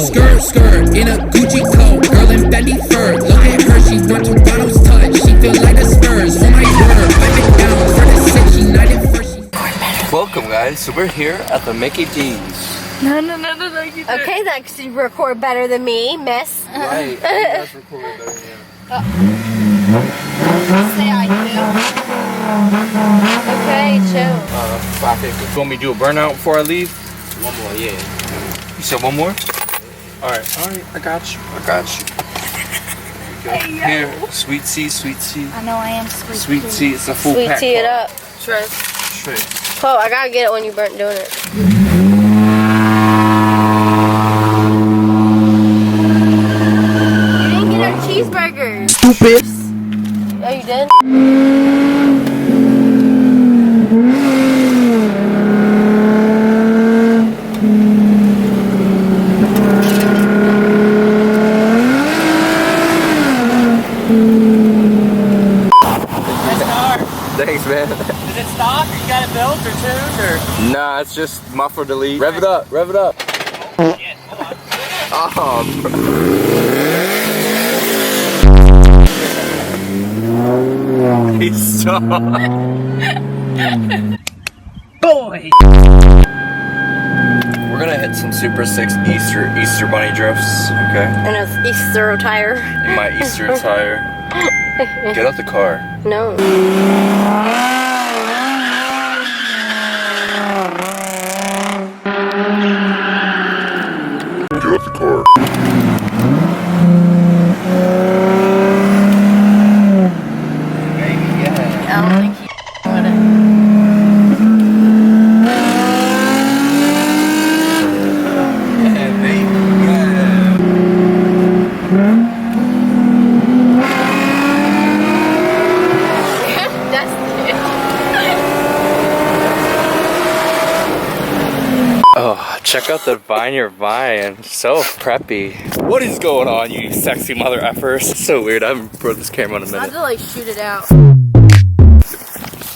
Skirt, skirt, in a Gucci coat. Girl in belly fur. Look at her, she want Toronto's touch. She feel like the Spurs. Oh my word, back it down for the city. She not in first. Welcome, guys. So we're here at the Mickey D's. No. Okay, that's you record better than me, miss. Right. That's recorded better than you. Say I do. Okay, chill. $5.50. You want me to do a burnout before I leave? One more, yeah. You said one more? Alright, I got you. Hey, Here, sweet tea, sweet tea. I know I am sweet. Sweet tea, it's a full Sweet pack. tea it up. Straight. Oh, I gotta get it when you burnt doing it. You didn't get our cheeseburgers. Stupid. Oh, you did? Thanks, man. Is it stock? You got it built or tuned or? Nah, it's just muffler delete. Rev it up, rev it up. Oh, shit. Hold on. Oh, he's stuck. Boy! We're gonna hit some Super 6 Easter bunny drifts, okay? And it's Easter tire. In my Easter attire. Get out the car. No. Get out the car. I don't think he would it. Oh, check out the vine you're buying. So preppy. What is going on, you sexy mother effers? It's so weird. I haven't brought this camera in a I have minute. to like shoot it out.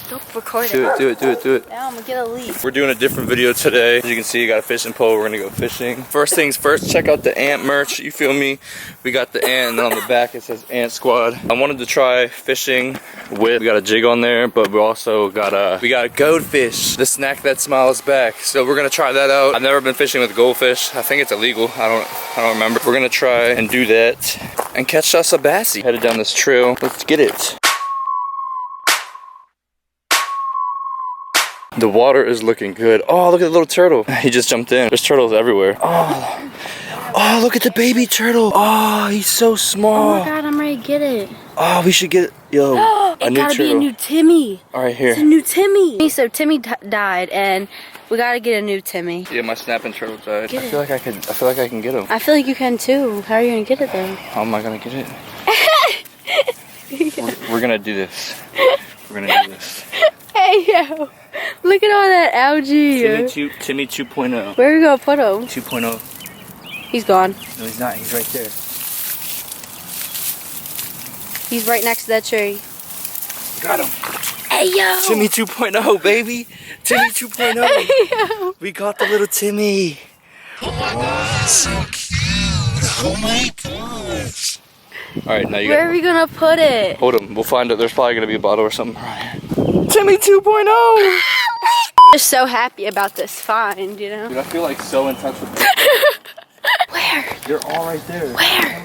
Don't record it. Do it. Now I'm gonna get a leaf. We're doing a different video today. As you can see, you got a fishing pole. We're gonna go fishing. First things first, check out the ant merch. You feel me? We got the ant, and then on the back it says Ant Squad. I wanted to try fishing with, we got a jig on there, but we also got a goldfish, the snack that smiles back. So we're gonna try that out. I've never been fishing with goldfish. I think it's illegal. I don't remember. We're gonna try and do that and catch us a bassy. Headed down this trail. Let's get it. The water is looking good. Oh, look at the little turtle. He just jumped in. There's turtles everywhere. Oh, look at the baby turtle. Oh, he's so small. Oh my god, I'm ready to get it. Oh, we should get, yo, It gotta be a new Timmy. All right, here. It's a new Timmy. So Timmy died, and we gotta get a new Timmy. Yeah, my snapping turtle died. Get I feel like I can get him. I feel like you can too. How are you gonna get it though? How am I gonna get it? We're gonna do this. We're gonna do this. Hey yo, look at all that algae. Timmy 2.0. Where are we gonna put him? 2.0. He's gone. No, he's not. He's right there. He's right next to that tree. Got him. Hey yo. Timmy 2.0, baby. Timmy 2.0. Hey yo. We got the little Timmy. Oh my god, so cute. Oh my gosh. Alright, now you Where are we gonna put it? hold him. We'll find it. There's probably gonna be a bottle or something around here. Timmy 2.0. Just so happy about this find, you know? Dude, I feel like so in touch with them. Where? They're all right there. Where?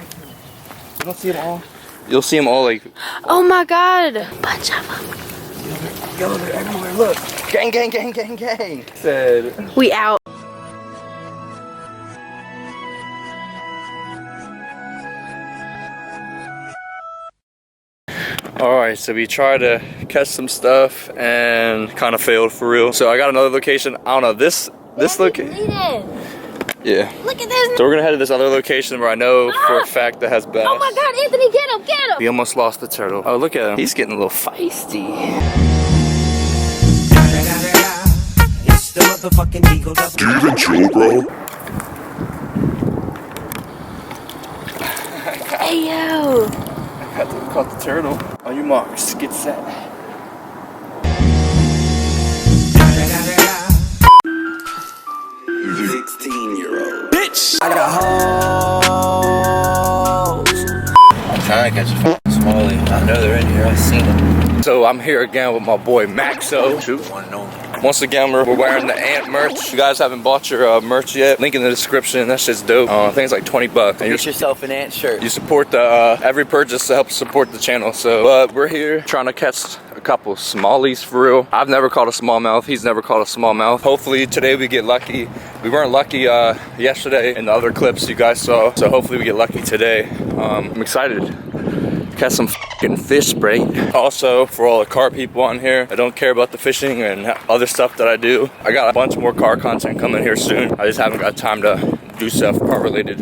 You don't see them all? You'll see them all like... Oh my god. Bunch of them. Yo, they're everywhere. Look. Gang, gang, gang, gang, gang. Said... We out. Alright, so we tried to catch some stuff and kind of failed for real. So I got another location. I don't know, this location. Yeah. Look at this. So we're gonna head to this other location where I know for a fact that has bass. Oh my god, Anthony, get him, get him. We almost lost the turtle. Oh, look at him. He's getting a little feisty. It's the motherfucking Eagle Double. Do you even chill, bro? Hey yo. Caught the turtle. On your marks, get set. 16-year-old. Bitch! I got a catch a f***ing smallie. I know they're in here. I've seen them. So I'm here again with my boy Maxo. Shoot. One and only. Once again, we're wearing the Ant merch. You guys haven't bought your merch yet, link in the description. That shit's dope. I think it's like 20 bucks. And Get yourself an Ant shirt. you support the every purchase to help support the channel. So we're here trying to catch a couple smallies for real. I've never caught a smallmouth. He's never caught a smallmouth. Hopefully today we get lucky. We weren't lucky yesterday in the other clips you guys saw. So hopefully we get lucky today. I'm excited. Catch some f***ing fish, right? Also, for all the car people on here, I don't care about the fishing and other stuff that I do. I got a bunch more car content coming here soon. I just haven't got time to do stuff car related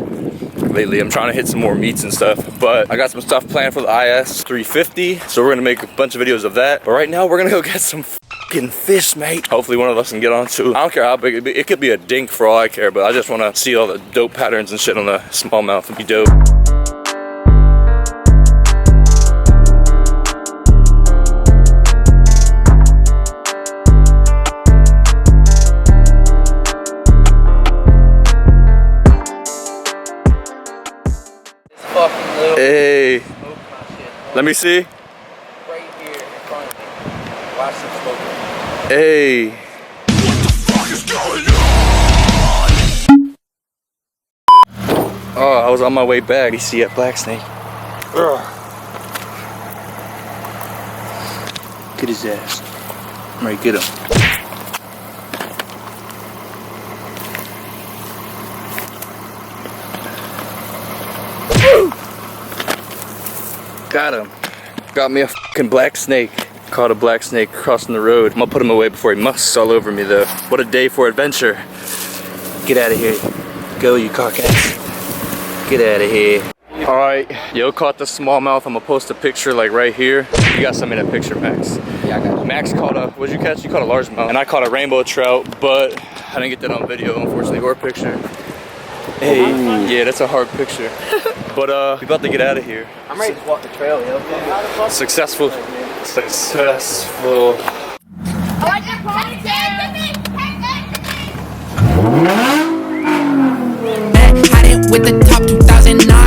lately. I'm trying to hit some more meets and stuff, but I got some stuff planned for the IS350, so we're gonna make a bunch of videos of that. But right now, we're gonna go get some f***ing fish, mate. Hopefully one of us can get on too. I don't care how big it be. It could be a dink for all I care, but I just wanna see all the dope patterns and shit on the smallmouth. It'd be dope. Hey, let me see. Right here in front of me. Watch them smoke. Hey. What the fuck is going on? Oh, I was on my way back. You see that black snake. Ugh. Get his ass. I'm ready to get him. Got him. Got me a fucking black snake. Caught a black snake crossing the road. I'm gonna put him away before he musts all over me though. What a day for adventure. Get out of here. Go, you cock ass. Get out of here. Alright, yo caught the smallmouth. I'm gonna post a picture like right here. You got some in that picture, Max. Yeah, I got you. Max caught a, what'd you catch? You caught a largemouth. And I caught a rainbow trout, but I didn't get that on video, unfortunately, or picture. Hey, yeah, that's a hard picture. But we about to get out of here. I'm ready to walk the trail, yo. Successful. Had it with the top 2009.